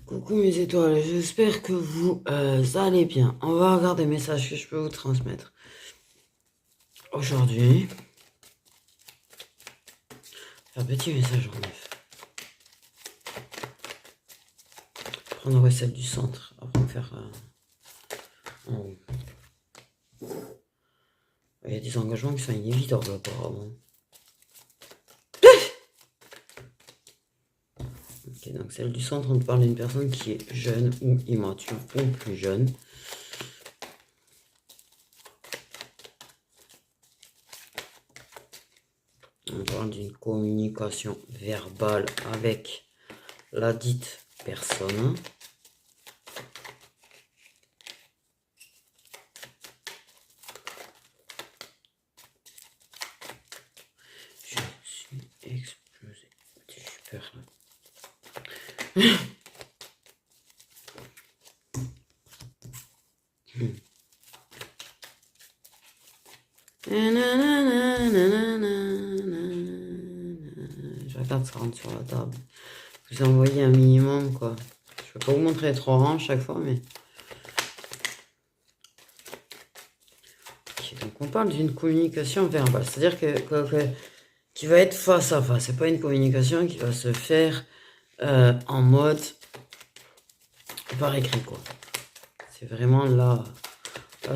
Coucou mes étoiles, j'espère que vous allez bien. On va regarder les messages que je peux vous transmettre. Aujourd'hui, un petit message en neuf. Prendre recette du centre, après faire en haut. Il y a des engagements qui sont inévitables apparemment. Ok, donc celle du centre, on parle d'une personne qui est jeune ou immature ou plus jeune. On parle d'une communication verbale avec la dite personne. Je suis explosé. C'est super là. Je regarde ça rentre sur la table. Vous envoyez un minimum quoi. Je peux pas vous montrer trop rangs chaque fois mais. Okay, donc on parle d'une communication verbale, c'est-à-dire qui va être face à face. C'est pas une communication qui va se faire en mode par écrit quoi. C'est vraiment là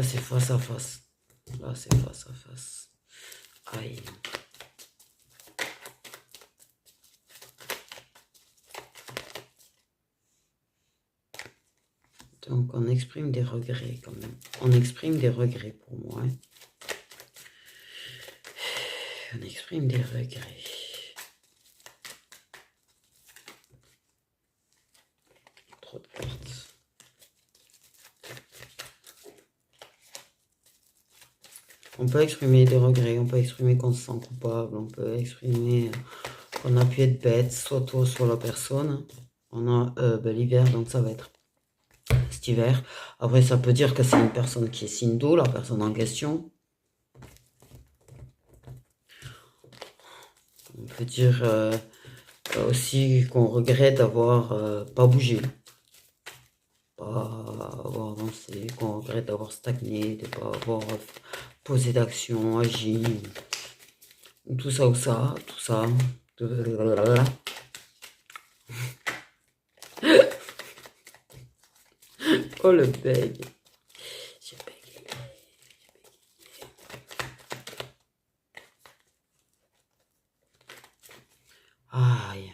c'est face à face. Là c'est face à face. Aïe. Donc on exprime des regrets quand même. On exprime des regrets pour moi. Hein. On exprime des regrets. Trop de cartes. On peut exprimer des regrets, on peut exprimer qu'on se sent coupable, on peut exprimer qu'on a pu être bête, soit toi, soit la personne. On a l'hiver, donc ça va être cet hiver. Après, ça peut dire que c'est une personne qui est signe d'eau, la personne en question. On peut dire aussi qu'on regrette d'avoir pas bougé, pas avoir avancé, qu'on regrette d'avoir stagné, de pas avoir posé d'action, agi, tout ça ou ça, tout ça. Oh le beg. J'ai bégayé. Aïe.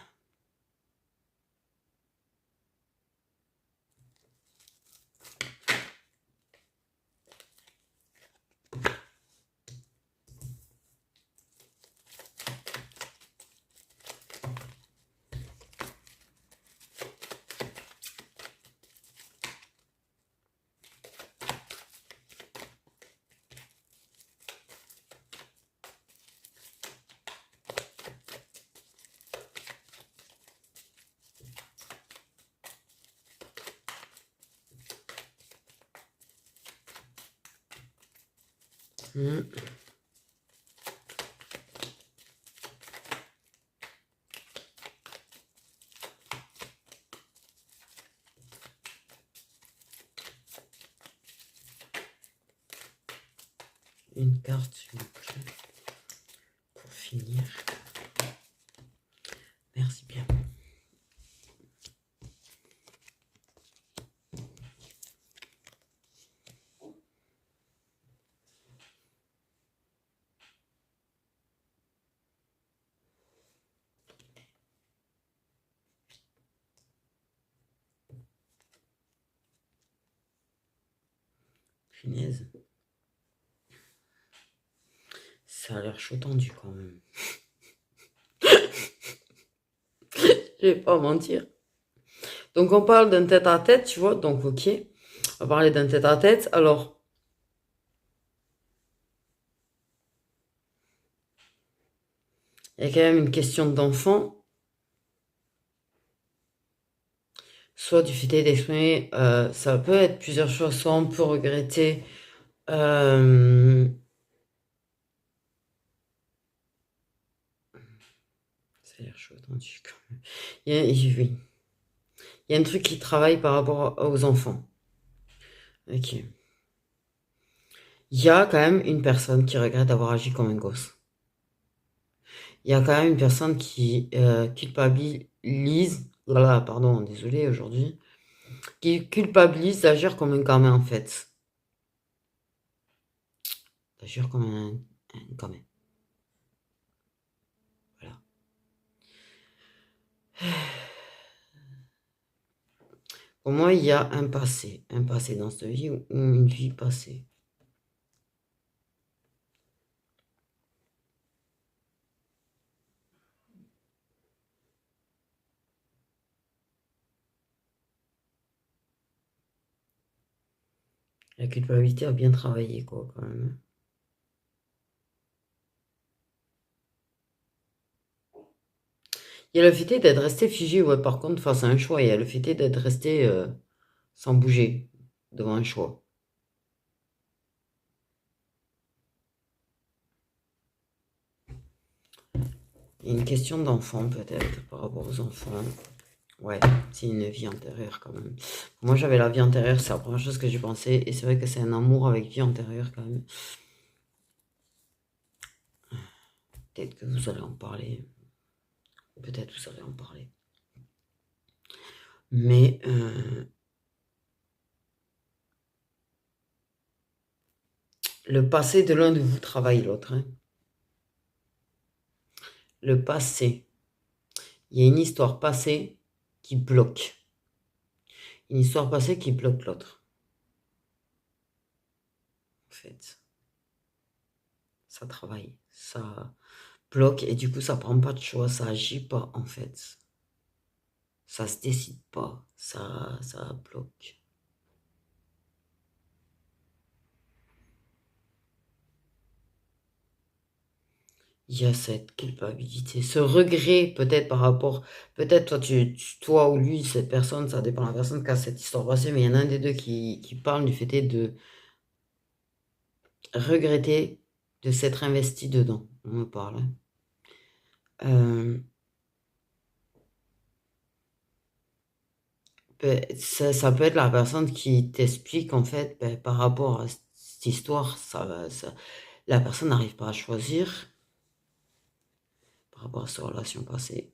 Une carte, s'il vous plaît. Pour finir. Merci bien. Punaise. Ça a l'air chaud tendu quand même. Je vais pas mentir. Donc on parle d'un tête-à-tête, tu vois. Donc ok. On va parler d'un tête-à-tête. Alors. Il y a quand même une question d'enfant. Soit du fait d'exprimer, ça peut être plusieurs choses. Soit on peut regretter ça a l'air chaud tendu quand même. Oui. Il y a un truc qui travaille par rapport aux enfants. Ok. Il y a quand même une personne qui regrette d'avoir agi comme un gosse. Il y a quand même une personne qui culpabilise, voilà, pardon, désolé aujourd'hui, qui culpabilise d'agir comme un gamin en fait. D'agir comme un gamin. Voilà. Pour moi, il y a un passé dans cette vie ou une vie passée. La culpabilité a bien travaillé, quoi, quand même. Il y a le fait d'être resté figé, ouais, par contre, face à un choix. Il y a le fait d'être resté sans bouger devant un choix. Il y a une question d'enfant, peut-être, par rapport aux enfants. Ouais, c'est une vie antérieure, quand même. Moi, j'avais la vie antérieure, c'est la première chose que j'ai pensé. Et c'est vrai que c'est un amour avec vie antérieure, quand même. Peut-être que vous allez en parler. Peut-être vous allez en parler. Mais le passé de l'un de vous travaille l'autre, hein. Le passé. Il y a une histoire passée qui bloque. Une histoire passée qui bloque l'autre. En fait, ça travaille, ça bloque et du coup ça prend pas de choix, ça agit pas en fait. Ça se décide pas, ça bloque. Il y a cette culpabilité, ce regret peut-être par rapport, peut-être toi ou lui, cette personne, ça dépend de la personne qui a cette histoire passée, mais il y en a un des deux qui parle du fait de regretter de s'être investi dedans. On me parle, hein. Ça peut être la personne qui t'explique en fait par rapport à cette histoire, la personne n'arrive pas à choisir par rapport à sa relation passée.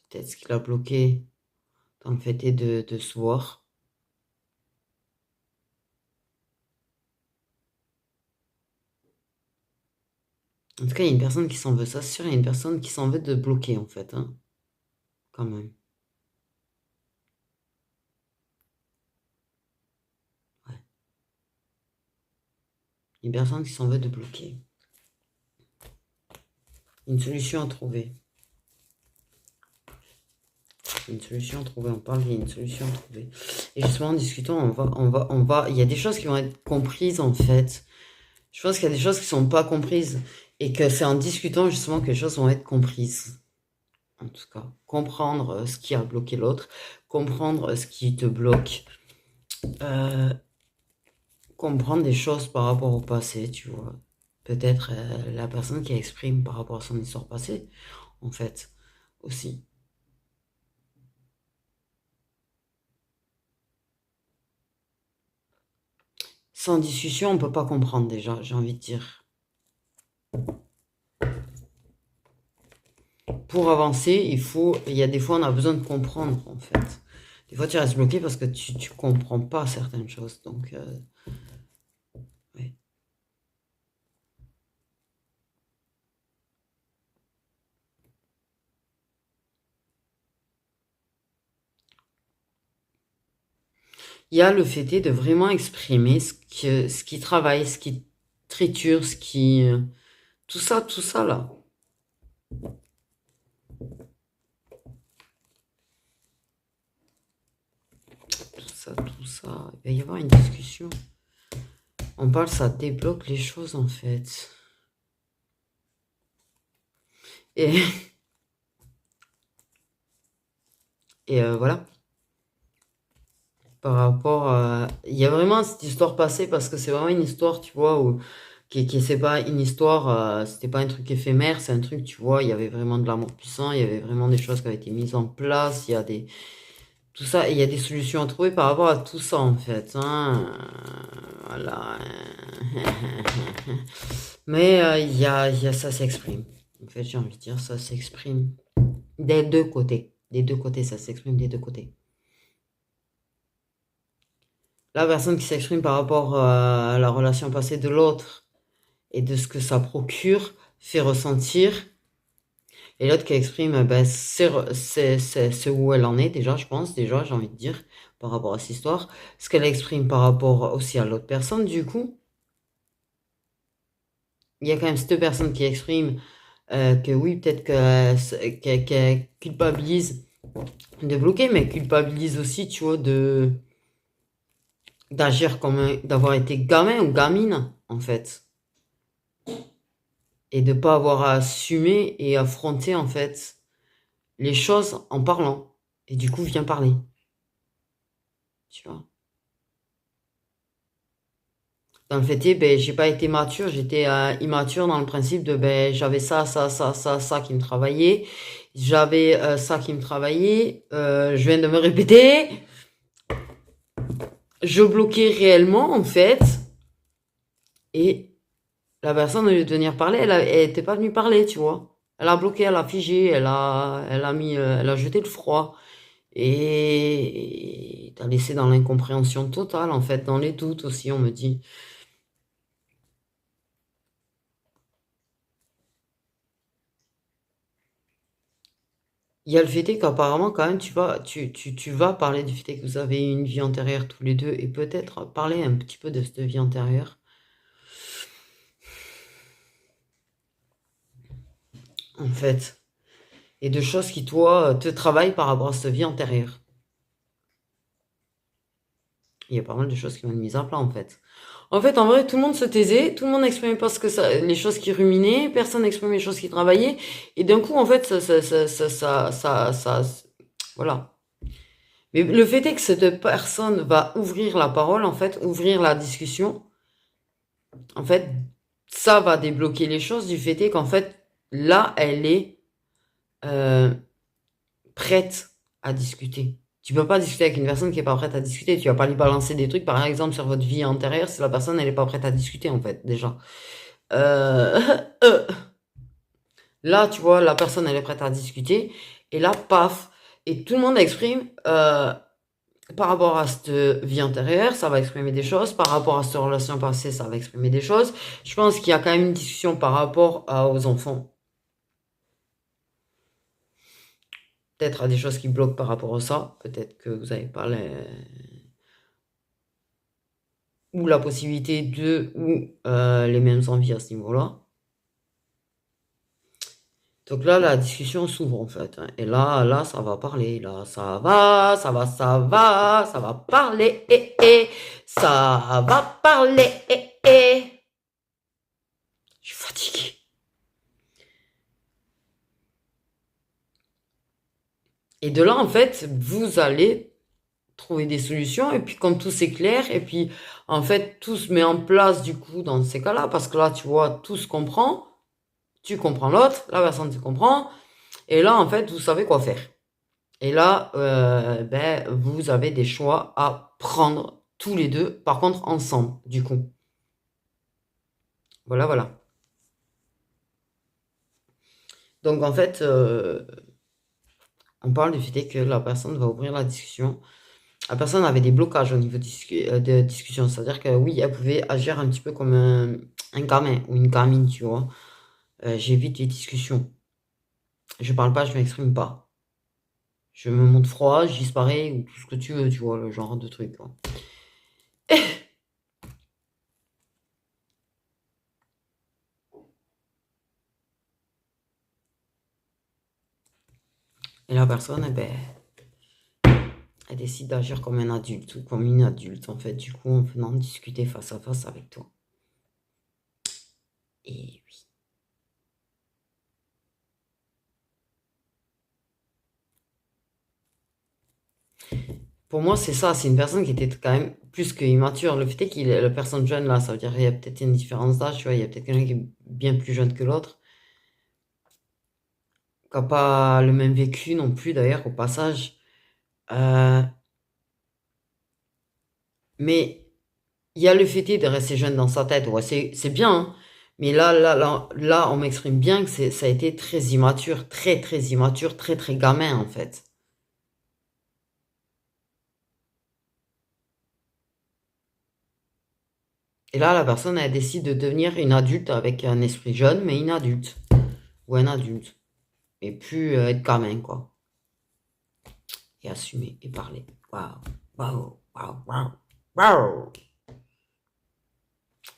Peut-être ce qui l'a bloqué dans le fait de se voir. En tout cas, il y a une personne qui s'en veut, ça c'est sûr, il y a une personne qui s'en veut de bloquer en fait, hein, quand même. Ouais. Une personne qui s'en veut de bloquer. Une solution à trouver. Une solution à trouver, on parle, il y a une solution à trouver. Et justement, en discutant, il y a des choses qui vont être comprises en fait. Je pense qu'il y a des choses qui sont pas comprises et que c'est en discutant justement que les choses vont être comprises. En tout cas, comprendre ce qui a bloqué l'autre, comprendre ce qui te bloque, euh, comprendre des choses par rapport au passé, tu vois. Peut-être la personne qui exprime par rapport à son histoire passée, en fait, aussi. Sans discussion, on peut pas comprendre déjà, j'ai envie de dire. Pour avancer, il y a des fois, on a besoin de comprendre, en fait. Des fois, tu restes bloqué parce que tu comprends pas certaines choses. Donc, ouais. Il y a le fait de vraiment exprimer ce qui travaille, ce qui triture, tout ça là. Tout ça. Il va y avoir une discussion. On parle, ça débloque les choses en fait. Et, et voilà. Par rapport à... Il y a vraiment cette histoire passée parce que c'est vraiment une histoire, tu vois, qui c'est pas une histoire, c'était pas un truc éphémère, c'est un truc, tu vois, il y avait vraiment de l'amour puissant, il y avait vraiment des choses qui avaient été mises en place, il y a des, tout ça, et il y a des solutions à trouver par rapport à tout ça, en fait, hein. Voilà. Mais ça s'exprime. En fait, j'ai envie de dire, ça s'exprime des deux côtés. Des deux côtés, ça s'exprime des deux côtés. La personne qui s'exprime par rapport à la relation passée de l'autre et de ce que ça procure, fait ressentir. Et l'autre qui exprime, ben, c'est où elle en est déjà, je pense, déjà, j'ai envie de dire, par rapport à cette histoire. Ce qu'elle exprime par rapport aussi à l'autre personne, du coup. Il y a quand même cette personne qui exprime que oui, peut-être qu'elle culpabilise de bloquer, mais culpabilise aussi, tu vois, d'agir d'avoir été gamin ou gamine, en fait. Et de pas avoir à assumer et affronter, en fait, les choses en parlant. Et du coup, vient parler. Tu vois. Dans le fait, ben, j'ai pas été mature, j'étais immature dans le principe de, ben, j'avais ça qui me travaillait. J'avais ça qui me travaillait. Je viens de me répéter. Je bloquais réellement, en fait. Et la personne, au lieu de venir parler, elle était pas venue parler, tu vois. Elle a bloqué, elle a figé, elle a jeté le froid. Et t'as laissé dans l'incompréhension totale, en fait, dans les doutes aussi, on me dit. Il y a le fait est qu'apparemment, quand même, tu vas parler du fait que vous avez une vie antérieure tous les deux et peut-être parler un petit peu de cette vie antérieure, en fait, et de choses qui, toi, te travaillent par rapport à cette vie antérieure. Il y a pas mal de choses qui vont être mises à plat, en fait. En fait, en vrai, tout le monde se taisait, tout le monde n'exprimait pas les choses qui ruminaient, personne n'exprimait les choses qui travaillaient, et d'un coup, en fait, voilà. Mais le fait est que cette personne va ouvrir la parole, en fait, ouvrir la discussion. En fait, ça va débloquer les choses du fait est qu'en fait, là, elle est euh, prête à discuter. Tu peux pas discuter avec une personne qui est pas prête à discuter. Tu vas pas lui balancer des trucs, par exemple, sur votre vie antérieure, si la personne, elle est pas prête à discuter, en fait, déjà. Euh, euh, Là, tu vois, la personne, elle est prête à discuter. Et là, paf. Et tout le monde exprime par rapport à cette vie antérieure, ça va exprimer des choses. Par rapport à cette relation passée, ça va exprimer des choses. Je pense qu'il y a quand même une discussion par rapport aux enfants. Peut-être à des choses qui bloquent par rapport à ça. Peut-être que vous n'avez pas ou la possibilité ou les mêmes envies à ce niveau-là. Donc là, la discussion s'ouvre en fait, hein. Et là, ça va parler. Là, ça va parler. Ça va parler. Je suis fatiguée. Et de là, en fait, vous allez trouver des solutions. Et puis, quand tout s'éclaire, et puis, en fait, tout se met en place, du coup, dans ces cas-là. Parce que là, tu vois, tout se comprend. Tu comprends l'autre, la personne te comprend. Et là, en fait, vous savez quoi faire. Et là, ben, vous avez des choix à prendre tous les deux. Par contre, ensemble, du coup. Voilà, voilà. Donc, en fait, on parle du fait que la personne va ouvrir la discussion. La personne avait des blocages au niveau de discussion. C'est-à-dire que oui, elle pouvait agir un petit peu comme un gamin ou une gamine, tu vois. J'évite les discussions. Je parle pas, je m'exprime pas. Je me montre froid, je disparais ou tout ce que tu veux, tu vois, le genre de truc, quoi. Et la personne, eh ben, elle décide d'agir comme un adulte ou comme une adulte, en fait, du coup, en venant discuter face à face avec toi. Et oui. Pour moi, c'est ça, c'est une personne qui était quand même plus que immature. Le fait est qu'il est la personne jeune là, ça veut dire qu'il y a peut-être une différence d'âge, tu vois, il y a peut-être quelqu'un qui est bien plus jeune que l'autre, qui n'a pas le même vécu non plus d'ailleurs au passage. Euh, mais il y a le fait est de rester jeune dans sa tête, ouais, c'est bien, hein. Mais là, on m'exprime bien que ça a été très immature, très immature, très gamin en fait. Et là, la personne, elle décide de devenir une adulte avec un esprit jeune, mais une adulte. Ou un adulte. Et plus être gamin, quoi. Et assumer et parler. Waouh, waouh, waouh, waouh, waouh.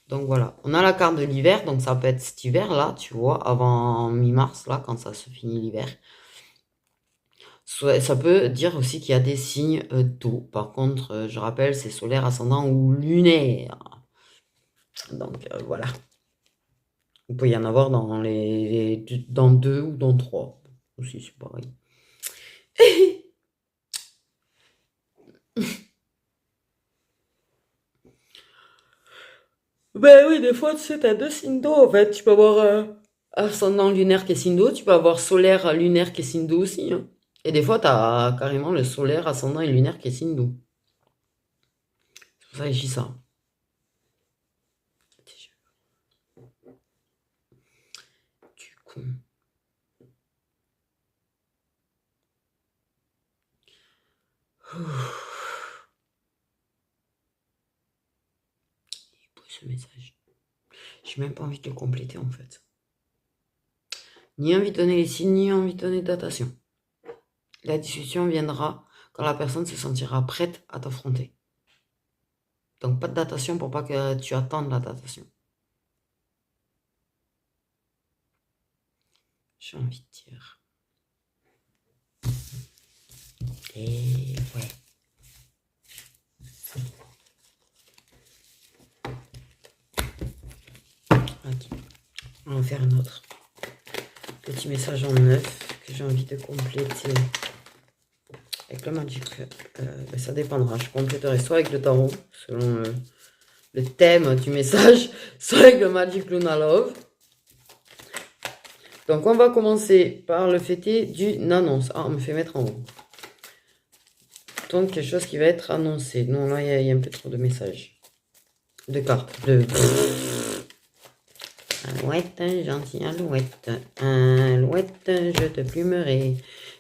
Donc voilà, on a la carte de l'hiver, donc ça peut être cet hiver-là, tu vois, avant mi-mars, là, quand ça se finit l'hiver. Ça peut dire aussi qu'il y a des signes d'eau. Par contre, je rappelle, c'est solaire, ascendant ou lunaire. Donc voilà. Il peut y en avoir dans dans deux ou dans trois. Aussi, c'est pareil. Ben oui, des fois, tu sais, t'as deux signes d'eau, en fait. Tu peux avoir ascendant lunaire qui est signe d'eau, tu peux avoir solaire lunaire qui est signe d'eau aussi, hein. Et des fois, t'as carrément le solaire, ascendant et lunaire qui est signe d'eau. C'est pour ça que je dis ça. Du coup. Il pose ce message. J'ai même pas envie de le compléter, en fait. Ni envie de donner les signes, ni envie de donner de datation. La discussion viendra quand la personne se sentira prête à t'affronter. Donc pas de datation pour pas que tu attendes la datation. J'ai envie de dire. Et ouais. Ok. On va faire un autre petit message en neuf que j'ai envie de compléter avec le Magic. Ça dépendra. Je compléterai soit avec le tarot, selon le thème du message, soit avec le Magic Luna Love. Donc on va commencer par le fêter d'une annonce. Ah, on me fait mettre en haut. Donc quelque chose qui va être annoncé. Non, là il y a un peu trop de messages. De cartes. Alouette, gentille alouette. Alouette, je te plumerai.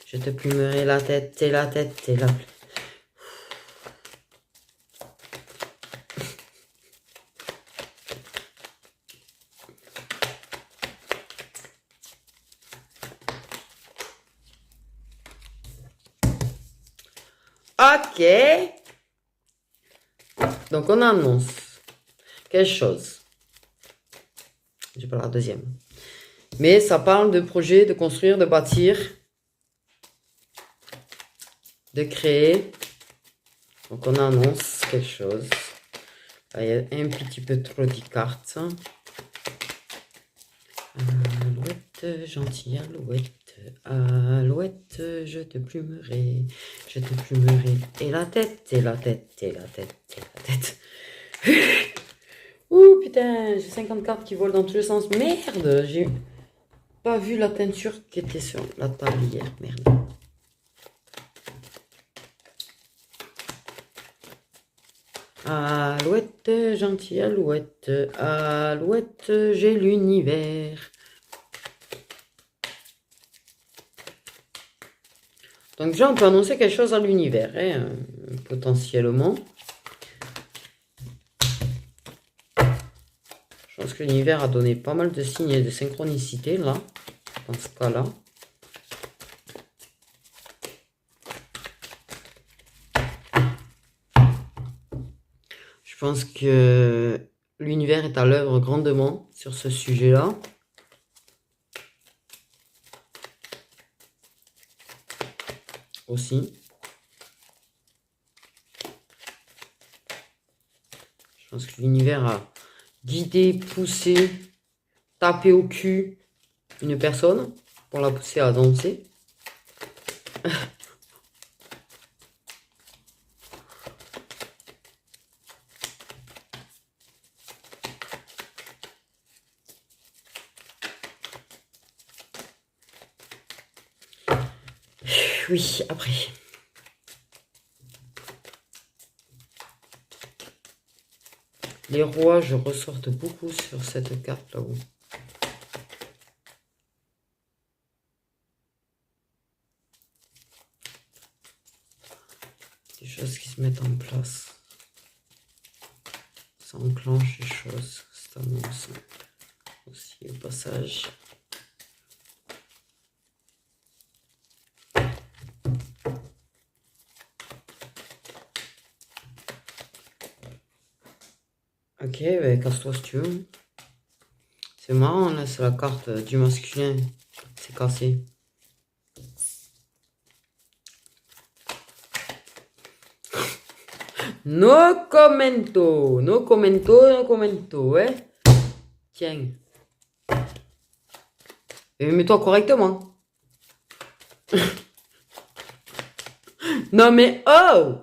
Je te plumerai la tête et la tête et la... Ok. Donc on annonce quelque chose. J'ai pas la deuxième. Mais ça parle de projet, de construire, de bâtir, de créer. Donc on annonce quelque chose. Là, il y a un petit peu trop de cartes. Alouette, gentille alouette. Alouette, je te plumerai. Je te plumerai. Et la tête, et la tête, et la tête, et la tête. Ouh putain, j'ai 50 cartes qui volent dans tous les sens. Merde, j'ai pas vu la teinture qui était sur la table hier. Merde. Alouette, gentille alouette. Alouette, j'ai l'univers. Donc déjà, on peut annoncer quelque chose à l'univers, hein, potentiellement. Je pense que l'univers a donné pas mal de signes de synchronicité, là, dans ce cas-là. Je pense que l'univers est à l'œuvre grandement sur ce sujet-là. Aussi. Je pense que l'univers a guidé, poussé, tapé au cul une personne pour la pousser à danser. Oui, après. Les rois, je ressorte beaucoup sur cette carte là-haut. Des choses qui se mettent en place. Ça enclenche les choses. Ça annonce aussi au passage. Ok, ben casse-toi si tu veux. C'est marrant, là, c'est la carte du masculin. C'est cassé. No commento, no commento, no commento, hein. Tiens. Et mets-toi correctement. Non mais oh!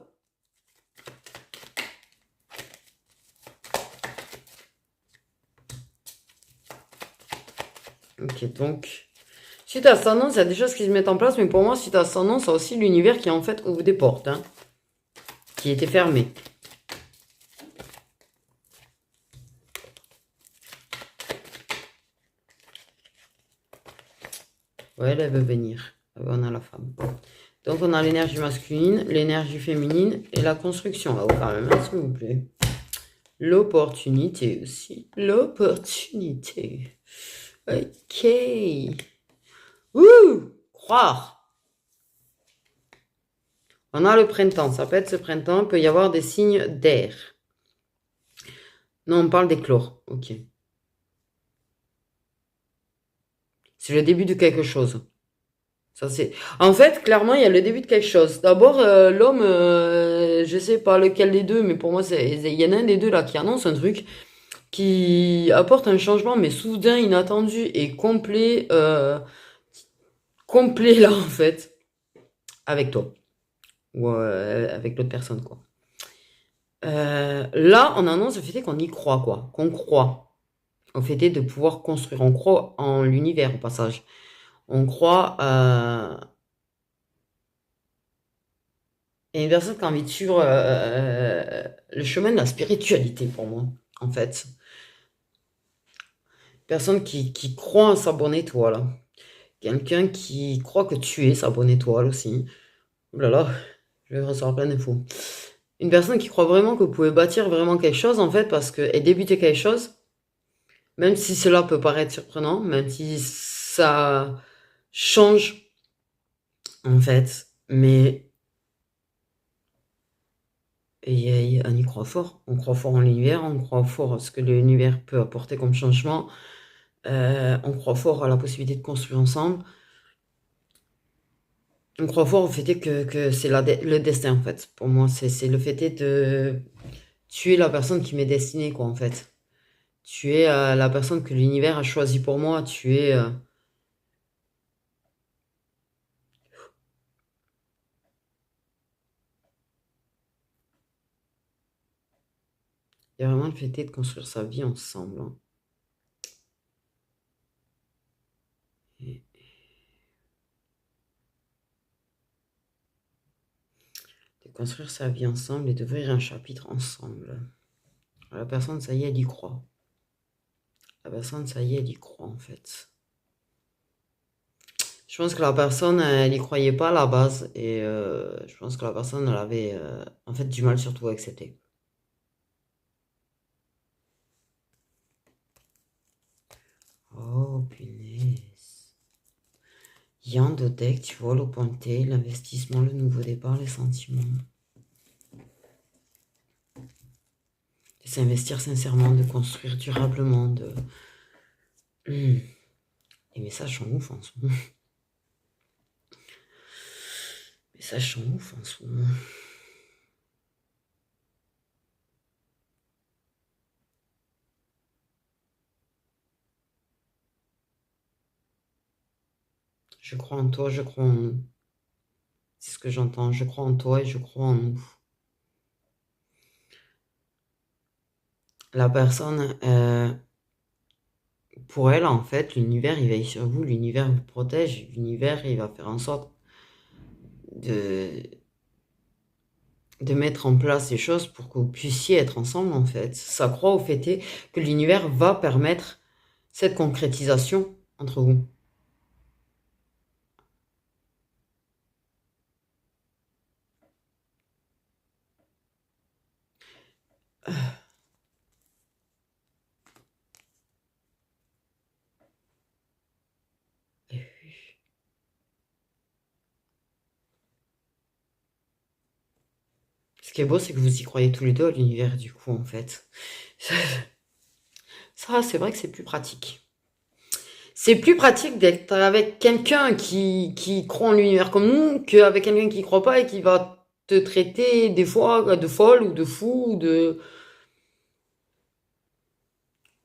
Ok, donc, suite à ascendant, il y a des choses qui se mettent en place, mais pour moi, suite à ascendant, c'est aussi l'univers qui, en fait, ouvre des portes, hein, qui étaient fermées. Ouais, elle veut venir. On a la femme. Donc, on a l'énergie masculine, l'énergie féminine et la construction. Là-haut, quand même, hein, s'il vous plaît. L'opportunité aussi. L'opportunité. Ok. Ouh! Croire. On a le printemps. Ça peut être ce printemps. Il peut y avoir des signes d'air. Non, on parle d'éclore. Ok. C'est le début de quelque chose. Ça, c'est... En fait, clairement, il y a le début de quelque chose. D'abord, l'homme, je sais pas lequel des deux, mais pour moi, il y en a un des deux là qui annonce un truc qui apporte un changement, mais soudain, inattendu et complet, complet là, en fait, avec toi. Ou avec l'autre personne, quoi. Là, on annonce le fait qu'on y croit, quoi. Qu'on croit. Au fait de pouvoir construire. On croit en l'univers, au passage. On croit il y a une personne qui a envie de suivre le chemin de la spiritualité pour moi, en fait. Personne qui croit en sa bonne étoile. Quelqu'un qui croit que tu es sa bonne étoile aussi. Ouh là là, je vais recevoir plein d'infos. Une personne qui croit vraiment que vous pouvez bâtir vraiment quelque chose, en fait, parce que, et débuter quelque chose, même si cela peut paraître surprenant, même si ça change, en fait, mais on y croit fort. On croit fort en l'univers, on croit fort à ce que l'univers peut apporter comme changement. On croit fort à la possibilité de construire ensemble. On croit fort au fait que c'est le destin, en fait. Pour moi, c'est le fait de... Tu es la personne qui m'est destinée, quoi, en fait. Tu es la personne que l'univers a choisie pour moi. Tu es... Il y a vraiment le fait de construire sa vie ensemble, hein. Et de construire sa vie ensemble et d'ouvrir un chapitre ensemble. La personne, ça y est, elle y croit. La personne, ça y est, elle y croit, en fait. Je pense que la personne, elle y croyait pas à la base. Et je pense que la personne, elle avait en fait du mal surtout à accepter. Oh, punaise. Yann de deck, tu vois, le pointé, l'investissement, le nouveau départ, les sentiments. De s'investir sincèrement, de construire durablement, de... Les messages sont ouf en ce moment. Les messages sont ouf en ce moment. Je crois en toi, je crois en nous. C'est ce que j'entends. Je crois en toi et je crois en nous. La personne, pour elle, en fait, l'univers, il veille sur vous, l'univers vous protège, l'univers, il va faire en sorte de mettre en place les choses pour que vous puissiez être ensemble, en fait. Ça croit au fait que l'univers va permettre cette concrétisation entre vous. Ce qui est beau, c'est que vous y croyez tous les deux à l'univers, du coup, en fait. Ça, c'est vrai que c'est plus pratique. C'est plus pratique d'être avec quelqu'un qui croit en l'univers comme nous qu'avec quelqu'un qui croit pas et qui va te traiter des fois de folle ou de fou ou de...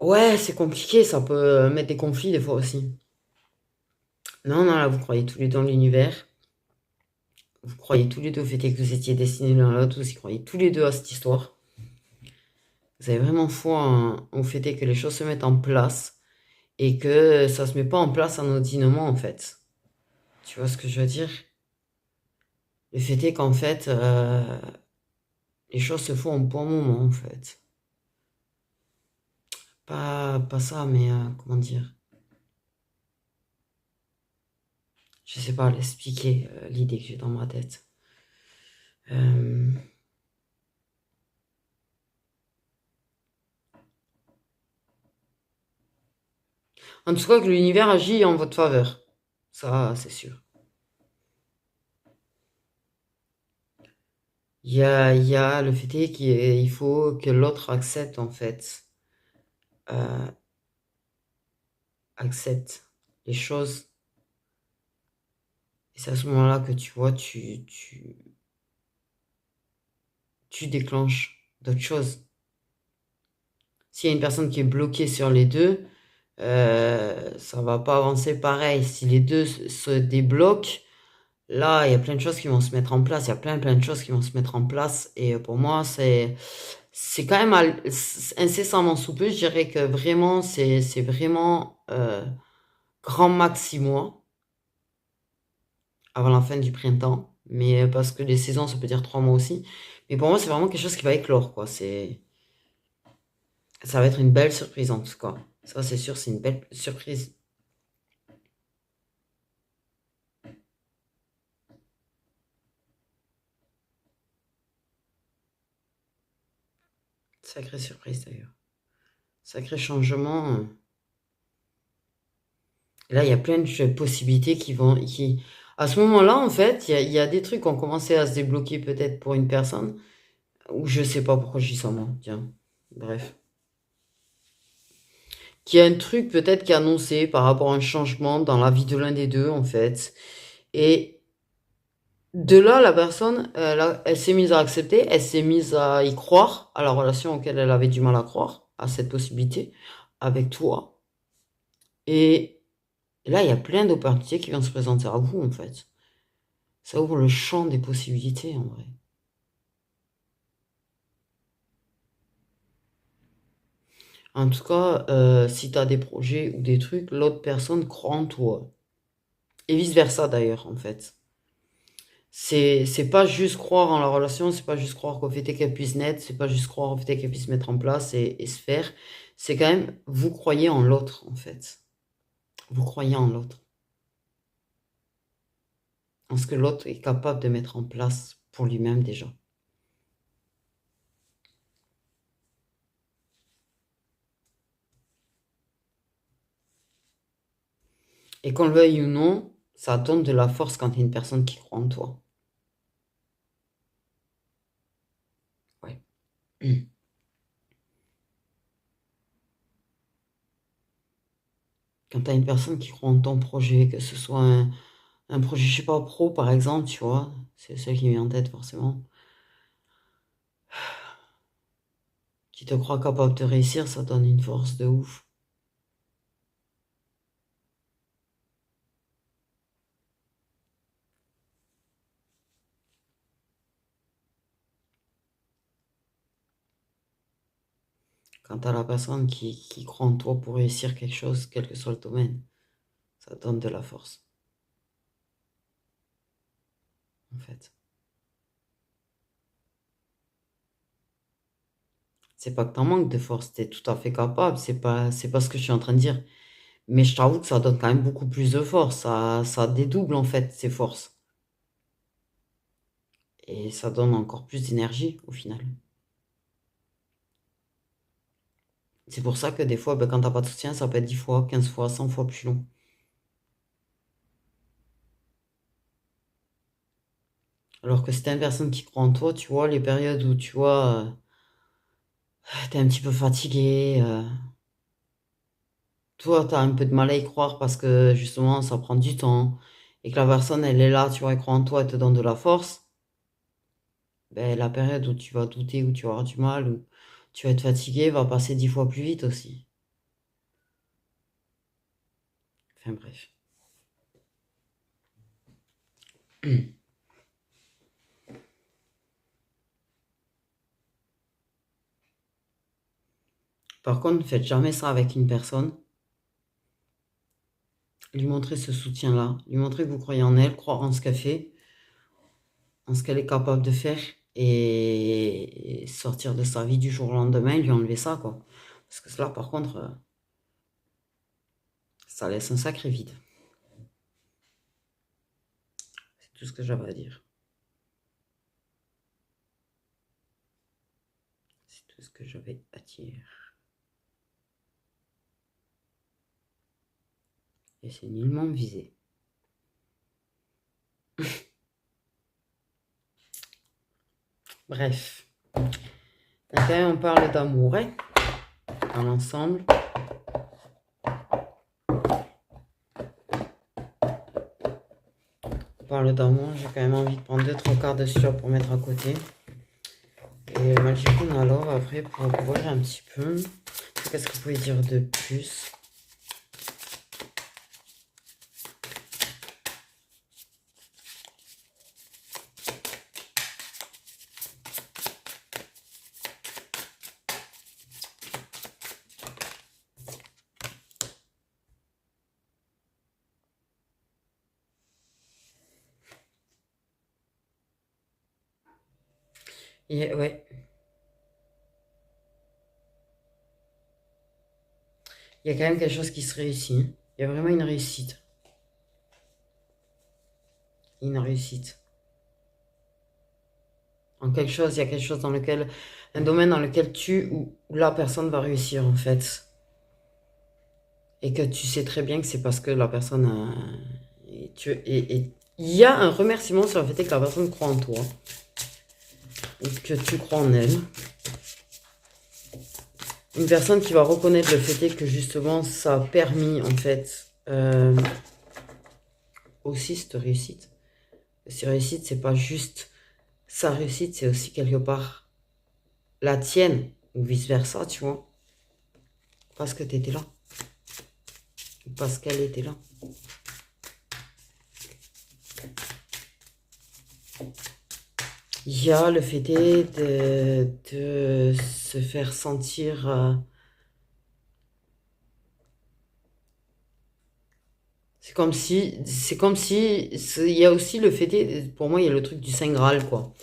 Ouais, c'est compliqué, ça peut mettre des conflits des fois aussi. Non, non, là, vous croyez tous les deux en l'univers. Vous croyez tous les deux au fait que vous étiez destinés l'un à l'autre. Vous y croyez tous les deux à cette histoire. Vous avez vraiment foi au fait que les choses se mettent en place et que ça se met pas en place anodinement, en fait. Tu vois ce que je veux dire? Le fait est qu'en fait, les choses se font au bon moment, en fait. Pas ça, mais comment dire? Je sais pas l'expliquer, l'idée que j'ai dans ma tête. Euh, En tout cas, que l'univers agit en votre faveur. Ça, c'est sûr. Il y a le fait est qu'il faut que l'autre accepte, en fait, euh, accepte les choses. Et c'est à ce moment-là que tu vois, tu déclenches d'autres choses. S'il y a une personne qui est bloquée sur les deux, ça va pas avancer pareil. Si les deux se débloquent, là, il y a plein de choses qui vont se mettre en place. Il y a plein de choses qui vont se mettre en place. Et pour moi, c'est quand même incessamment sous peu. Je dirais que vraiment, c'est vraiment grand max 6 mois avant la fin du printemps. Mais parce que les saisons, ça peut dire 3 mois aussi. Mais pour moi, c'est vraiment quelque chose qui va éclore, quoi. Ça va être une belle surprise, en tout cas. Ça, c'est sûr, c'est une belle surprise. Sacrée surprise, d'ailleurs. Sacré changement. Là, il y a plein de possibilités à ce moment-là, en fait, il y a des trucs qui ont commencé à se débloquer peut-être pour une personne, ou je sais pas pourquoi je dis ça, moi. Tiens, bref. Qu'il y a un truc peut-être qui est annoncé par rapport à un changement dans la vie de l'un des deux, en fait. Et de là, la personne, elle s'est mise à accepter, elle s'est mise à y croire, à la relation auquel elle avait du mal à croire, à cette possibilité, avec toi. Et là, il y a plein d'opportunités qui viennent se présenter à vous, en fait. Ça ouvre le champ des possibilités, en vrai. En tout cas, si tu as des projets ou des trucs, l'autre personne croit en toi. Et vice-versa, d'ailleurs, en fait. C'est pas juste croire en la relation, c'est pas juste croire qu'au fait qu'elle puisse naître, c'est pas juste croire au fait qu'elle puisse se mettre en place et se faire. C'est quand même, vous croyez en l'autre, en fait. Vous croyez en l'autre. En ce que l'autre est capable de mettre en place pour lui-même déjà. Et qu'on le veuille ou non, ça donne de la force quand il y a une personne qui croit en toi. Ouais. Quand tu as une personne qui croit en ton projet, que ce soit un projet, je sais pas, pro par exemple, tu vois, c'est celle qui me vient en tête forcément, qui te croit capable de réussir, ça donne une force de ouf. Quand t'as la personne qui croit en toi pour réussir quelque chose, quel que soit le domaine, ça donne de la force. en fait. C'est pas que t'en manques de force, t'es tout à fait capable, c'est pas ce que je suis en train de dire. Mais je t'avoue que ça donne quand même beaucoup plus de force, ça dédouble en fait ses forces. Et ça donne encore plus d'énergie au final. C'est pour ça que des fois, ben, quand t'as pas de soutien, ça peut être 10 fois, 15 fois, 100 fois plus long. Alors que si t'as une personne qui croit en toi, tu vois, les périodes où tu vois, t'es un petit peu fatigué, toi, t'as un peu de mal à y croire parce que justement, ça prend du temps et que la personne, elle est là, tu vois, elle croit en toi, elle te donne de la force. Ben, la période où tu vas douter, où tu vas avoir du mal, où tu vas être fatigué, va passer 10 fois plus vite aussi. Enfin bref. Par contre, ne faites jamais ça avec une personne. Lui montrer ce soutien-là, lui montrer que vous croyez en elle, croire en ce qu'elle fait, en ce qu'elle est capable de faire et sortir de sa vie du jour au lendemain et lui enlever ça, quoi. Parce que cela, par contre, ça laisse un sacré vide. C'est tout ce que j'avais à dire. C'est tout ce que j'avais à dire. Et c'est nullement visé. Bref. Ok, on parle d'amour, hein, dans l'ensemble. On parle d'amour, j'ai quand même envie de prendre 2-3 quarts de sueur pour mettre à côté. Et Magic alors après pour voir un petit peu. Qu'est-ce que vous pouvez dire de plus? Et, ouais. Il y a quand même quelque chose qui se réussit. Il y a vraiment une réussite. Une réussite. En quelque chose, il y a quelque chose dans lequel, un domaine dans lequel tu ou la personne va réussir en fait. Et que tu sais très bien que c'est parce que la personne et il y a un remerciement sur le fait que la personne croit en toi. Et que tu crois en elle. Une personne qui va reconnaître le fait que justement ça a permis en fait aussi cette réussite. Cette réussite, c'est pas juste sa réussite, c'est aussi quelque part la tienne ou vice-versa, tu vois. Parce que tu étais là. Parce qu'elle était là. Il y a le fait de se faire sentir... il y a aussi le fait, pour moi, il y a le truc du Saint Graal, quoi.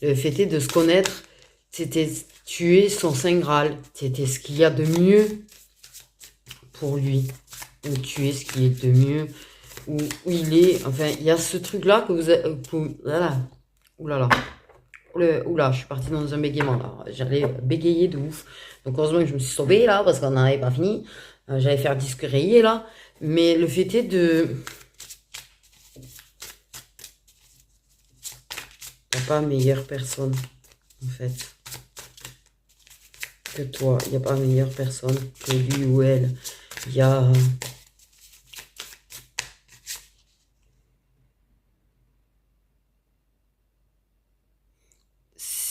Le fait de se connaître, tu es son Saint Graal. C'était ce qu'il y a de mieux pour lui. Ou tu es ce qui est de mieux. Où il est. Enfin, il y a ce truc-là que vous avez. Voilà. Oulala. Oula, je suis partie dans un bégaiement là. J'allais bégayer de ouf. Donc heureusement que je me suis sauvée là, parce qu'on n'avait pas fini. J'allais faire disque rayé là. Mais le fait est de. Il n'y a pas meilleure personne, en fait, que toi. Il n'y a pas meilleure personne que lui ou elle. Il y a...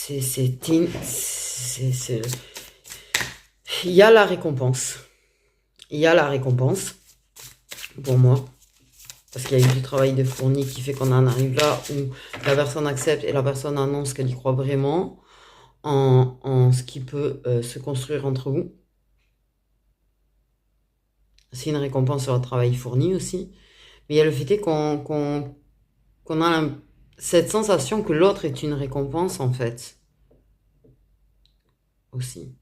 Il y a la récompense. Il y a la récompense, pour moi. Parce qu'il y a eu du travail de fourni qui fait qu'on en arrive là où la personne accepte et la personne annonce qu'elle y croit vraiment en ce qui peut se construire entre vous. C'est une récompense sur le travail fourni aussi. Mais il y a le fait qu'on a cette sensation que l'autre est une récompense, en fait. Aussi.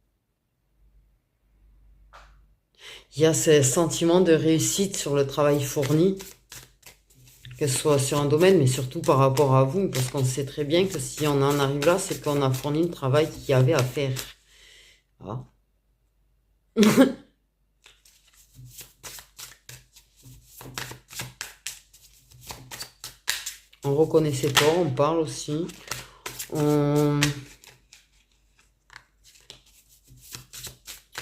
Il y a ce sentiment de réussite sur le travail fourni, que ce soit sur un domaine, mais surtout par rapport à vous, parce qu'on sait très bien que si on en arrive là, c'est qu'on a fourni le travail qu'il y avait à faire. Ah. On reconnaît ses torts, on parle aussi. On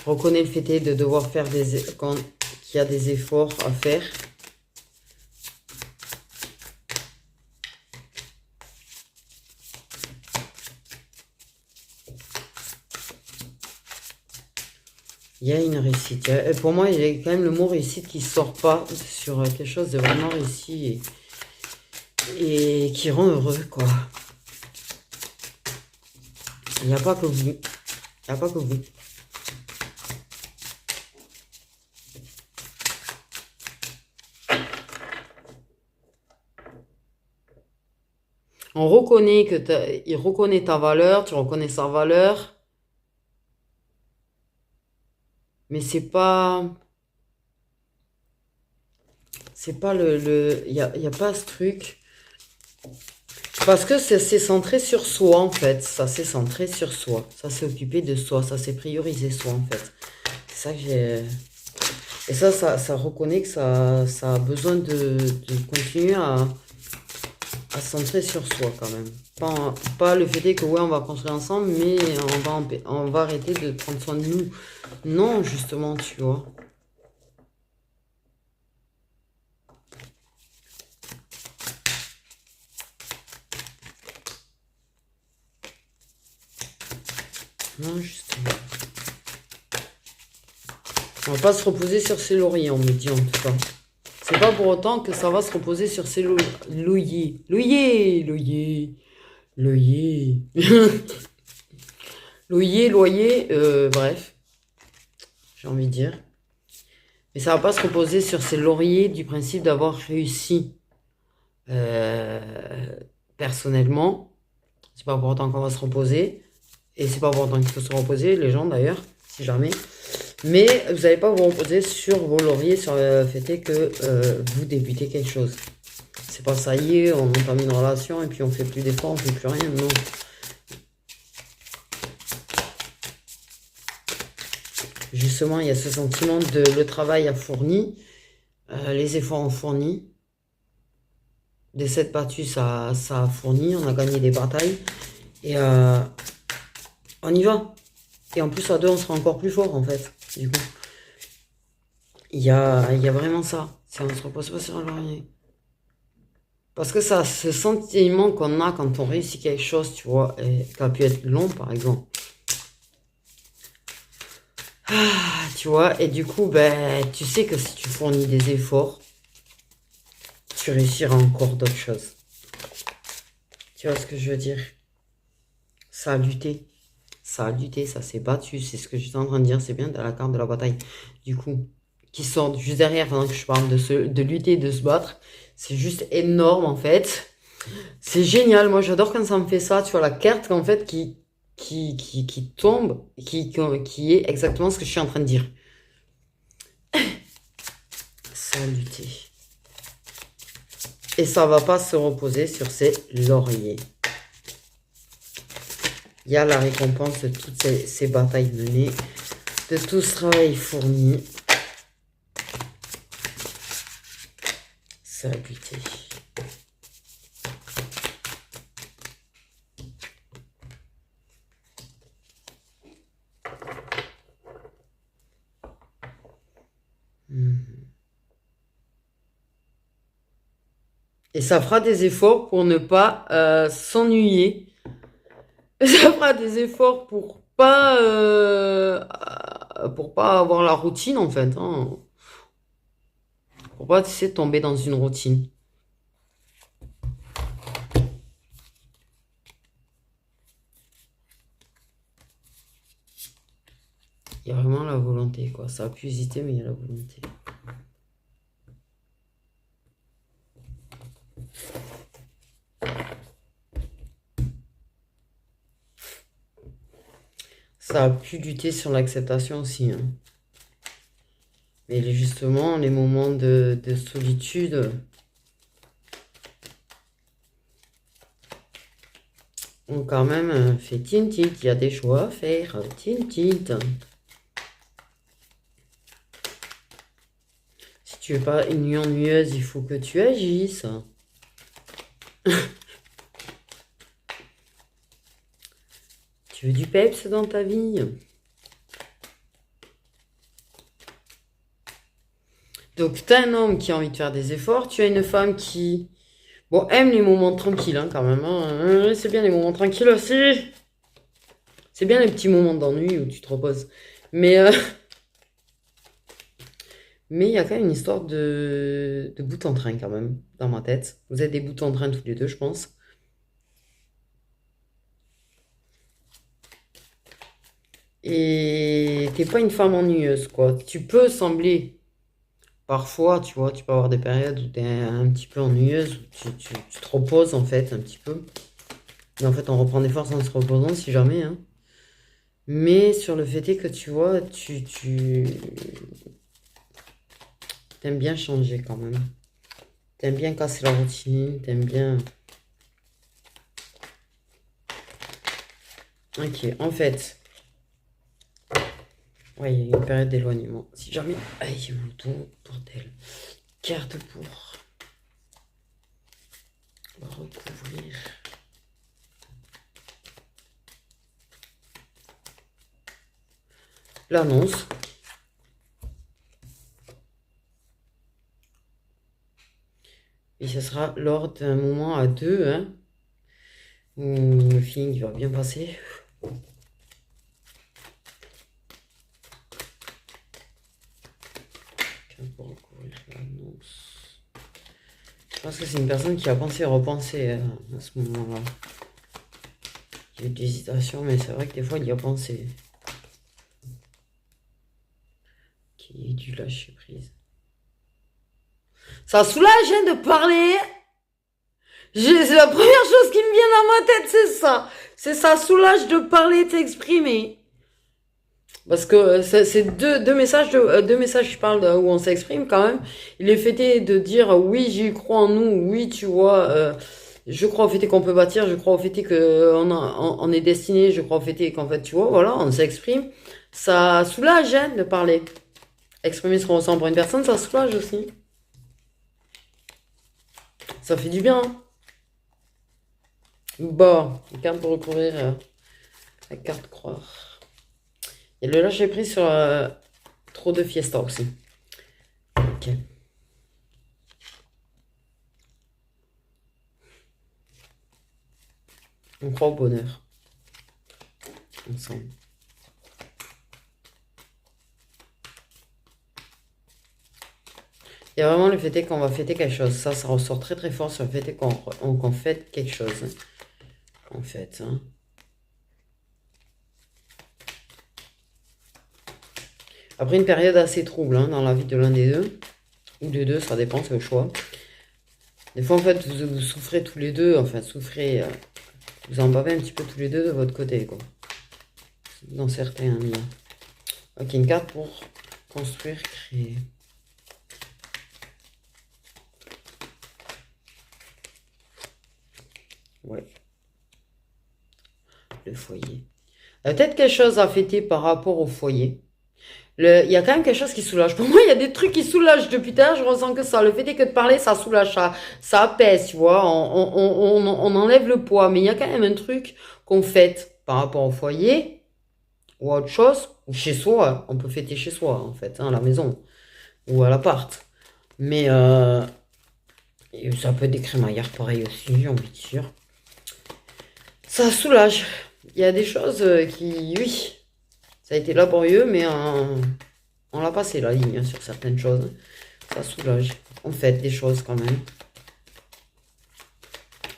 reconnaît le fait de devoir faire qu'il y a des efforts à faire. Il y a une réussite. Pour moi, il y a quand même le mot réussite qui sort pas sur quelque chose de vraiment réussi et qui rend heureux, quoi. Il n'y a pas que vous. Il n'y a pas que vous. On reconnaît il reconnaît ta valeur, tu reconnais sa valeur, mais c'est pas il y a pas ce truc parce que c'est centré sur soi en fait, ça c'est centré sur soi, ça s'est occupé de soi, ça s'est priorisé soi en fait. C'est ça que j'ai et ça reconnaît que ça a besoin de continuer à se centrer sur soi quand même. Pas le fait que ouais on va construire ensemble, mais on va arrêter de prendre soin de nous. Non, justement, tu vois. Non, justement. On va pas se reposer sur ses lauriers, on me dit en tout cas. C'est pas pour autant que ça va se reposer sur ses lauriers. Loyer. Loyer, bref. J'ai envie de dire. Mais ça va pas se reposer sur ses lauriers du principe d'avoir réussi. Personnellement, c'est pas pour autant qu'on va se reposer. Et c'est pas pour autant qu'il faut se reposer, les gens d'ailleurs, si jamais. Mais vous n'allez pas vous reposer sur vos lauriers, sur le fait que vous débutez quelque chose. C'est pas ça y est, on entame une relation et puis on fait plus d'efforts, on fait plus rien, non. Justement, il y a ce sentiment de le travail a fourni, les efforts ont fourni. Des 7 battus, ça a fourni, on a gagné des batailles. Et on y va. Et en plus, à deux, on sera encore plus fort, en fait. Du coup, il y a vraiment ça. Si on se repose pas sur un laurier. Parce que ça, ce sentiment qu'on a quand on réussit quelque chose, tu vois, et qui a pu être long, par exemple. Ah, tu vois, et du coup, ben, tu sais que si tu fournis des efforts, tu réussiras encore d'autres choses. Tu vois ce que je veux dire? Ça a lutté. Ça a lutté, ça s'est battu. C'est ce que j'étais en train de dire. C'est bien dans la carte de la bataille. Du coup, qui sort juste derrière pendant que je parle de lutter, de se battre. C'est juste énorme en fait. C'est génial. Moi, j'adore quand ça me fait ça. Tu vois, la carte en fait qui tombe, qui est exactement ce que je suis en train de dire. Ça a lutté. Et ça va pas se reposer sur ses lauriers. Il y a la récompense de toutes ces batailles menées, de tout ce travail fourni. Ça a buté. Et ça fera des efforts pour ne pas s'ennuyer. Ça fera des efforts pour pas avoir la routine en fait. Hein. Pour pas, tu sais, tomber dans une routine. Il y a vraiment la volonté, quoi. Ça a pu hésiter, mais il y a la volonté. ça a pu lutter sur l'acceptation aussi, hein. Mais justement, les moments de solitude ont quand même fait tintit. Il y a des choix à faire, tintit. Si tu veux pas une nuit ennuyeuse, il faut que tu agisses. Tu veux du peps dans ta vie? Donc, tu as un homme qui a envie de faire des efforts. Tu as une femme qui, bon, aime les moments tranquilles, hein, quand même, hein. C'est bien les moments tranquilles aussi. C'est bien les petits moments d'ennui où tu te reposes. Mais mais il y a quand même une histoire de bout en train, quand même, dans ma tête. Vous êtes des bouts en train tous les deux, je pense. Et t'es pas une femme ennuyeuse, quoi. Tu peux sembler, parfois, tu vois, tu peux avoir des périodes où t'es un petit peu ennuyeuse, où tu te reposes, en fait, un petit peu. Et en fait, on reprend des forces en se reposant, si jamais, hein. Mais sur le fait est que, tu vois, tu t'aimes bien changer, quand même. T'aimes bien casser la routine, t'aimes bien... Ok, en fait... Ouais, il y a une période d'éloignement. Si jamais... Aïe, mon dos, bordel. Carte pour recouvrir l'annonce. Et ce sera lors d'un moment à deux, hein, où le feeling va bien passer. Pour recouvrir l'annonce. Je pense que c'est une personne qui a pensé et repensé à ce moment-là. Il y a eu des hésitations, mais c'est vrai que des fois, il y a pensé. Qui a dû lâcher prise. Ça soulage, hein, de parler. C'est la première chose qui me vient dans ma tête, c'est ça. C'est ça soulage de parler et t'exprimer. Parce que c'est deux messages, deux messages qui parlent où on s'exprime quand même. Il est fêté de dire oui, j'y crois en nous, oui, tu vois, je crois au fait qu'on peut bâtir, je crois au fait qu'on est destiné, je crois au fait qu'en fait, tu vois, voilà, on s'exprime. Ça soulage, hein, de parler. Exprimer ce qu'on ressent pour une personne, ça soulage aussi. Ça fait du bien, hein. Bon, une carte pour recouvrir la carte croire. Et le lâcher prise sur trop de fiesta aussi. Ok. On croit au bonheur. Ensemble. Il y a vraiment le fait qu'on va fêter quelque chose. Ça ressort très très fort sur le fait qu'on fête quelque chose. En fait, hein. Après une période assez trouble, hein, dans la vie de l'un des deux, ou des deux, ça dépend, c'est le choix. Des fois, en fait, vous souffrez tous les deux, enfin, souffrez, vous en bavez un petit peu tous les deux de votre côté, quoi. Dans certains liens. Ok, une carte pour construire, créer. Ouais. Le foyer. Peut-être quelque chose à fêter par rapport au foyer. Il y a quand même quelque chose qui soulage. Pour moi, il y a des trucs qui soulagent depuis tout à l'heure. Je ressens que ça. Le fait est que de parler, ça soulage, ça apaise, tu vois. On enlève le poids. Mais il y a quand même un truc qu'on fête par rapport au foyer ou à autre chose. Ou chez soi. On peut fêter chez soi, en fait, hein, à la maison ou à l'appart. Mais et ça peut être des crémaillères pareil aussi, j'ai envie de dire. Ça soulage. Il y a des choses qui, oui, ça a été laborieux, mais on l'a passé la ligne, hein, sur certaines choses. Ça soulage. On fait des choses quand même.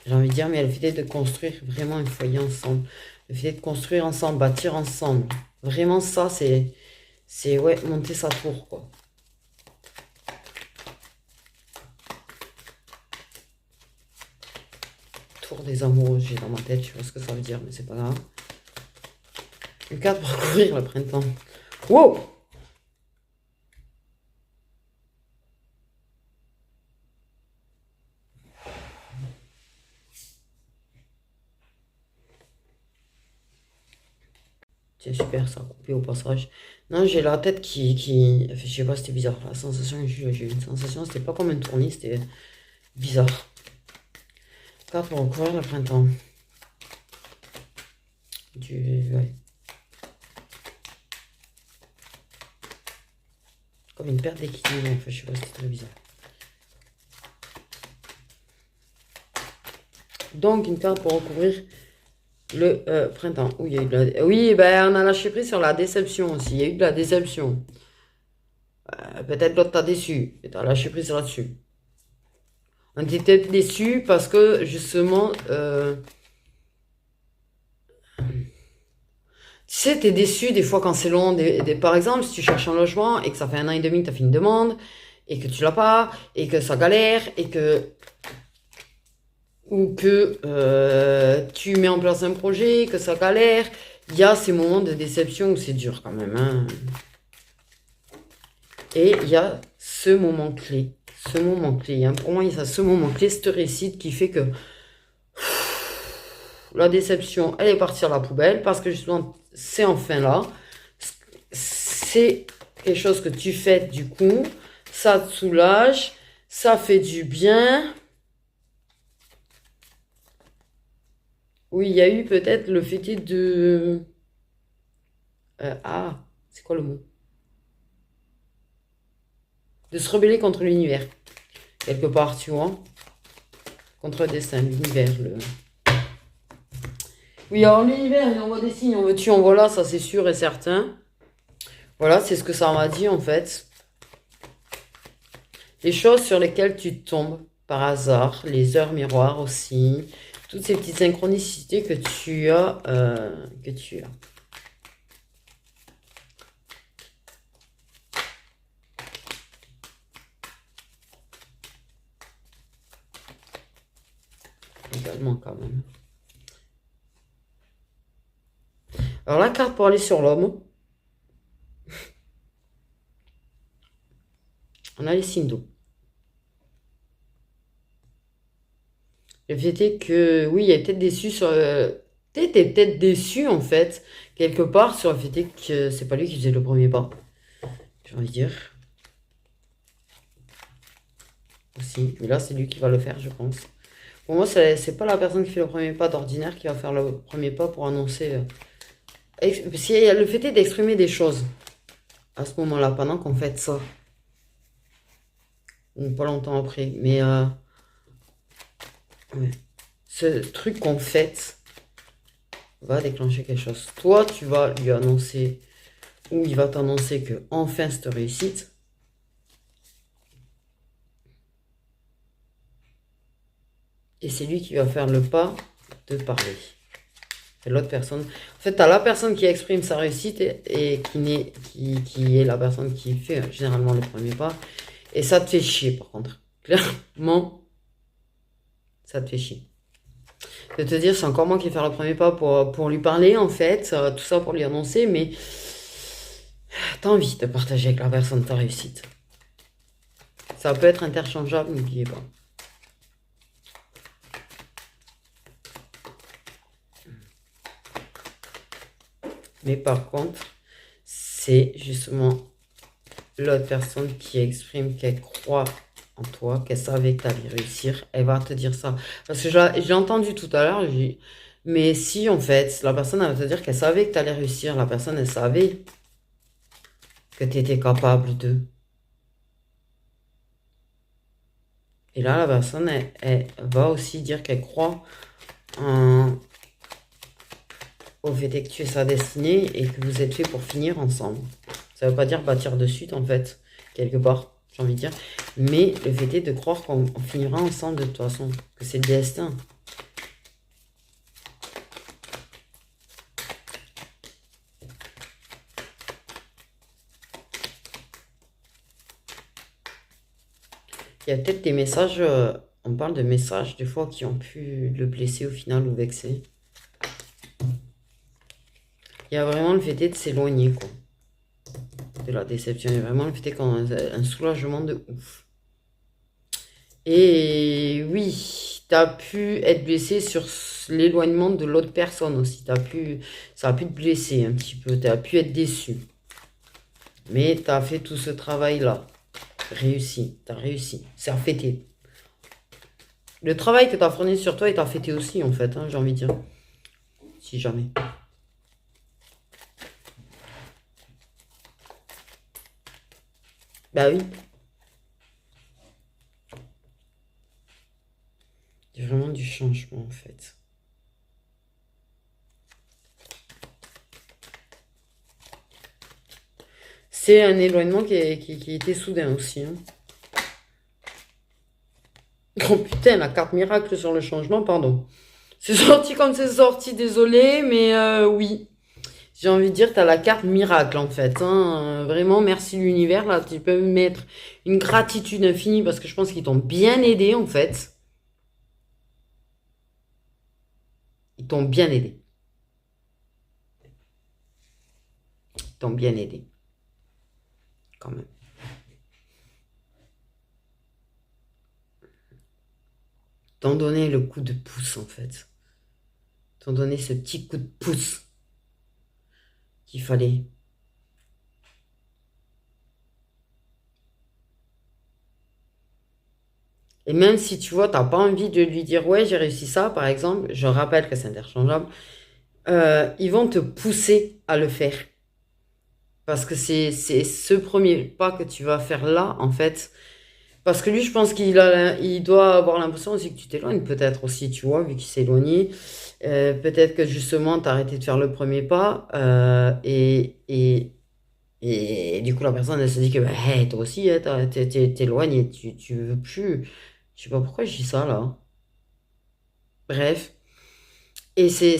J'ai envie de dire, mais le fait de construire vraiment un foyer ensemble. Le fait de construire ensemble, bâtir ensemble. Vraiment ça, c'est ouais, monter sa tour, quoi. Tour des amoureux, j'ai dans ma tête, je sais pas ce que ça veut dire, mais c'est pas grave. Une carte pour couvrir le printemps. Wow! C'est super, ça a coupé au passage. Non, j'ai la tête je sais pas, c'était bizarre. La sensation, j'ai eu une sensation, c'était pas comme une tournis, c'était bizarre. Carte pour recouvrir le printemps. Ouais. Comme une perte d'équilibre, en fait, je sais pas, c'était très bizarre. Donc, une carte pour recouvrir le printemps. Oui, il y a eu de la... Oui, ben, on a lâché prise sur la déception aussi. Il y a eu de la déception. Peut-être l'autre t'a déçu. Et t'as lâché prise là-dessus. On était peut-être déçu parce que, justement... Tu sais, t'es déçu des fois quand c'est long. Par exemple, si tu cherches un logement et que ça fait 1 an et demi que t'as fait une demande et que tu l'as pas et que ça galère et que... Ou que tu mets en place un projet, que ça galère, il y a ces moments de déception où c'est dur quand même, hein. Et il y a ce moment clé. Ce moment clé. Hein. Pour moi, il y a ce moment clé, cette réussite qui fait que la déception, elle est partie à la poubelle parce que justement, c'est enfin là. C'est quelque chose que tu fais du coup. Ça te soulage. Ça fait du bien. Oui, il y a eu peut-être le fait de... c'est quoi le mot? De se rebeller contre l'univers. Quelque part, tu vois. Contre le destin, l'univers. Oui, alors l'univers, il envoie des signes. On veut tu, on voit là, ça c'est sûr et certain. Voilà, c'est ce que ça m'a dit en fait. Les choses sur lesquelles tu tombes par hasard, les heures miroirs aussi. Toutes ces petites synchronicités que tu as. Également quand même. Alors la carte pour aller sur l'homme. On a les signes d'eau. Le fait est que, oui, il est peut-être déçu sur... T'es peut-être déçu, en fait, quelque part, sur le fait que c'est pas lui qui faisait le premier pas. J'ai envie de dire. Aussi. Mais là, c'est lui qui va le faire, je pense. Pour moi, c'est pas la personne qui fait le premier pas d'ordinaire qui va faire le premier pas pour annoncer... Parce qu'il y a le fait est d'exprimer des choses à ce moment-là, pendant qu'on fait ça. Ou pas longtemps après. Mais... ouais. Ce truc qu'on fait va déclencher quelque chose. Toi, tu vas lui annoncer, ou il va t'annoncer que enfin cette réussite. Et c'est lui qui va faire le pas de parler. C'est l'autre personne. En fait, tu as la personne qui exprime sa réussite et qui est la personne qui fait généralement le premier pas. Et ça te fait chier, par contre. Clairement, ça te fait chier. De te dire, c'est encore moi qui vais faire le premier pas pour lui parler, en fait. Tout ça pour lui annoncer, mais t'as envie de partager avec la personne ta réussite. Ça peut être interchangeable, n'oubliez pas. Mais par contre, c'est justement l'autre personne qui exprime qu'elle croit en toi, qu'elle savait que tu allais réussir. Elle va te dire ça. Parce que j'ai entendu tout à l'heure, mais si en fait, la personne elle va te dire qu'elle savait que tu allais réussir, la personne elle savait que tu étais capable de. Et là, la personne, elle va aussi dire qu'elle croit au fait que tu es sa destinée et que vous êtes fait pour finir ensemble. Ça veut pas dire bâtir de suite, en fait, quelque part, j'ai envie de dire. Mais le fait est de croire qu'on finira ensemble de toute façon, que c'est le destin. Il y a peut-être des messages, on parle de messages des fois qui ont pu le blesser au final ou vexer. Il y a vraiment le fait de s'éloigner, quoi. De la déception. Il y a vraiment le fait qu'on a un soulagement de ouf. Et oui, tu as pu être blessé sur l'éloignement de l'autre personne aussi. Ça a pu te blesser un petit peu. Tu as pu être déçu. Mais tu as fait tout ce travail-là. Réussi. Tu as réussi. C'est à fêter. Le travail que tu as fourni sur toi est à fêter aussi, en fait, hein, j'ai envie de dire. Si jamais. Bah oui. Il y a vraiment du changement, en fait. C'est un éloignement qui était soudain aussi, hein. Oh putain, la carte miracle sur le changement, pardon. C'est sorti comme c'est sorti, désolé, mais oui. J'ai envie de dire, tu as la carte miracle en fait, hein. Vraiment, merci l'univers. Là, tu peux mettre une gratitude infinie parce que je pense qu'ils t'ont bien aidé en fait. Ils t'ont bien aidé. Ils t'ont bien aidé. Quand même. Ils t'ont donné le coup de pouce en fait. Ils t'ont donné ce petit coup de pouce qu'il fallait. Et même si tu vois, t'as pas envie de lui dire ouais, j'ai réussi ça, par exemple, je rappelle que c'est interchangeable, ils vont te pousser à le faire. Parce que c'est ce premier pas que tu vas faire là, en fait. Parce que lui, je pense il doit avoir l'impression aussi que tu t'éloignes, peut-être aussi, tu vois, vu qu'il s'est éloigné. Peut-être que justement, tu as arrêté de faire le premier pas. Et du coup, la personne, elle se dit que bah, hey, toi aussi, hein, t'es éloigné, tu veux plus. Je sais pas pourquoi je dis ça là. Bref. Et c'est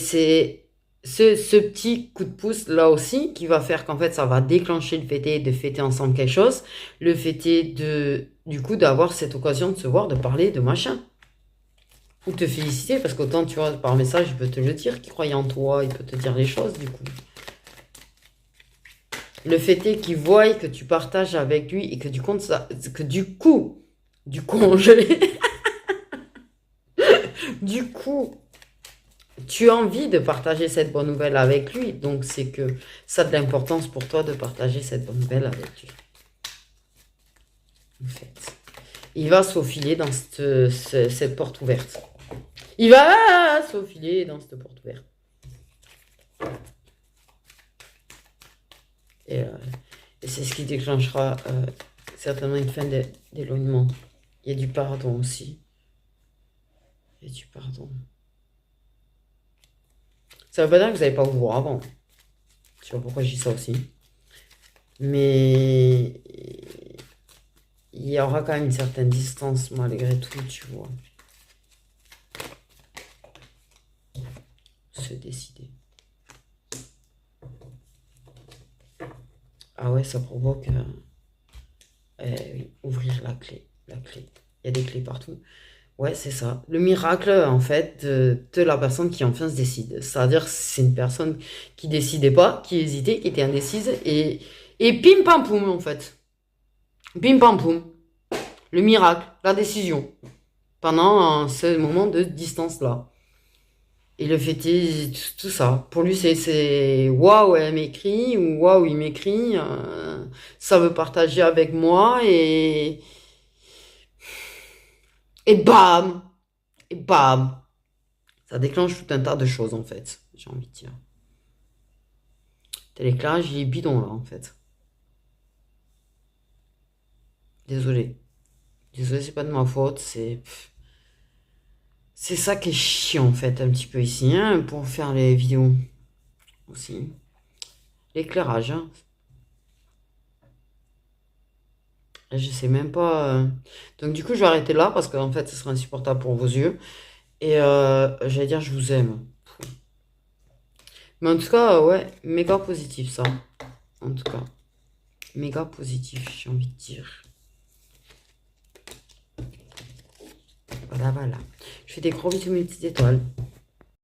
ce petit coup de pouce là aussi qui va faire qu'en fait ça va déclencher le fêter de fêter ensemble quelque chose. Le fêter du coup d'avoir cette occasion de se voir, de parler, de machin. Ou te féliciter parce qu'autant tu vois par message il peut te le dire, qu'il croyait en toi, il peut te dire les choses du coup. Le fêter qu'il voie que tu partages avec lui et que du coup, du coup, tu as envie de partager cette bonne nouvelle avec lui. Donc, c'est que ça a de l'importance pour toi de partager cette bonne nouvelle avec lui. En fait. Il va s'aufiler dans cette porte ouverte. Il va s'aufiler dans cette porte ouverte. Et c'est ce qui déclenchera certainement une fin d'éloignement. Il y a du pardon aussi. Il y a du pardon. Ça veut pas dire que vous n'allez pas vous voir avant. Je sais pas pourquoi je dis ça aussi. Mais il y aura quand même une certaine distance malgré tout, tu vois. Se décider. Ah ouais, ça provoque oui, ouvrir la clé. La clé. Il y a des clés partout. Ouais, c'est ça. Le miracle, en fait, de la personne qui enfin se décide. C'est-à-dire, c'est une personne qui décidait pas, qui hésitait, qui était indécise, et pim pam poum, en fait. Pim pam poum. Le miracle, la décision. Pendant ce moment de distance-là. Et le fait est tout ça. Pour lui, c'est waouh, elle m'écrit, ou waouh, il m'écrit. Ça veut partager avec moi, et bam! Et bam! Ça déclenche tout un tas de choses, en fait. J'ai envie de dire. Tel éclairage, il est bidon, là, en fait. Désolé. Désolé, c'est pas de ma faute. C'est ça qui est chiant, en fait, un petit peu ici, hein, pour faire les vidéos aussi. L'éclairage, hein. Je sais même pas. Donc, du coup, je vais arrêter là parce qu'en fait, ce sera insupportable pour vos yeux. Et j'allais dire, je vous aime. Mais en tout cas, ouais, méga positif ça. En tout cas, méga positif, j'ai envie de dire. Voilà, voilà. Je fais des gros bisous, mes petites étoiles.